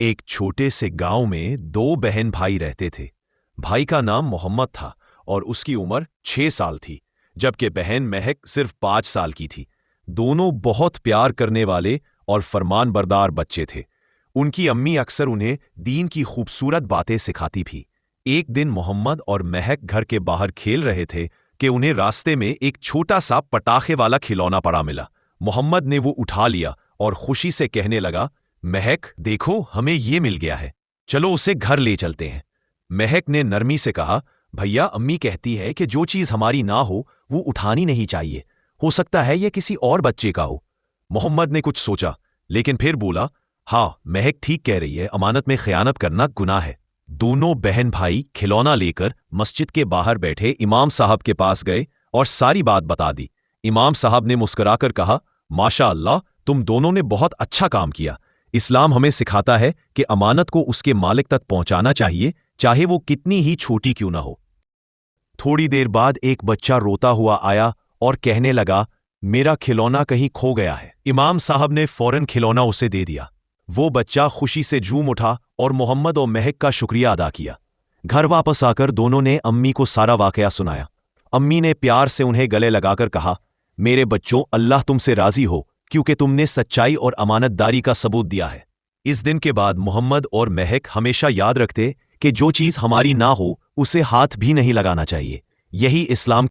ایک چھوٹے سے گاؤں میں دو بہن بھائی رہتے تھے۔ بھائی کا نام محمد تھا اور اس کی عمر 6 سال تھی، جبکہ بہن مہک صرف 5 سال کی تھی۔ دونوں بہت پیار کرنے والے اور فرمان بردار بچے تھے۔ ان کی امی اکثر انہیں دین کی خوبصورت باتیں سکھاتی تھی۔ ایک دن محمد اور مہک گھر کے باہر کھیل رہے تھے کہ انہیں راستے میں ایک چھوٹا سا پٹاخے والا کھلونا پڑا ملا۔ محمد نے وہ اٹھا لیا اور خوشی سے کہنے لگا، مہک دیکھو ہمیں یہ مل گیا ہے، چلو اسے گھر لے چلتے ہیں۔ مہک نے نرمی سے کہا، بھیا امی کہتی ہے کہ جو چیز ہماری نہ ہو وہ اٹھانی نہیں چاہیے، ہو سکتا ہے یہ کسی اور بچے کا ہو۔ محمد نے کچھ سوچا لیکن پھر بولا، ہاں مہک ٹھیک کہہ رہی ہے، امانت میں خیانت کرنا گناہ ہے۔ دونوں بہن بھائی کھلونا لے کر مسجد کے باہر بیٹھے امام صاحب کے پاس گئے اور ساری بات بتا دی۔ امام صاحب نے مسکرا کر کہا، ماشاء اللہ تم دونوں نے بہت اچھا کام کیا۔ اسلام ہمیں سکھاتا ہے کہ امانت کو اس کے مالک تک پہنچانا چاہیے، چاہے وہ کتنی ہی چھوٹی کیوں نہ ہو۔ تھوڑی دیر بعد ایک بچہ روتا ہوا آیا اور کہنے لگا، میرا کھلونا کہیں کھو گیا ہے۔ امام صاحب نے فوراً کھلونا اسے دے دیا۔ وہ بچہ خوشی سے جھوم اٹھا اور محمد اور مہک کا شکریہ ادا کیا۔ گھر واپس آ کر دونوں نے امی کو سارا واقعہ سنایا۔ امی نے پیار سے انہیں گلے لگا کر کہا، میرے بچوں اللہ تم سے راضی ہو کیونکہ تم نے سچائی اور امانت داری کا ثبوت دیا ہے۔ اس دن کے بعد محمد اور مہک ہمیشہ یاد رکھتے کہ جو چیز ہماری نہ ہو اسے ہاتھ بھی نہیں لگانا چاہیے۔ یہی اسلام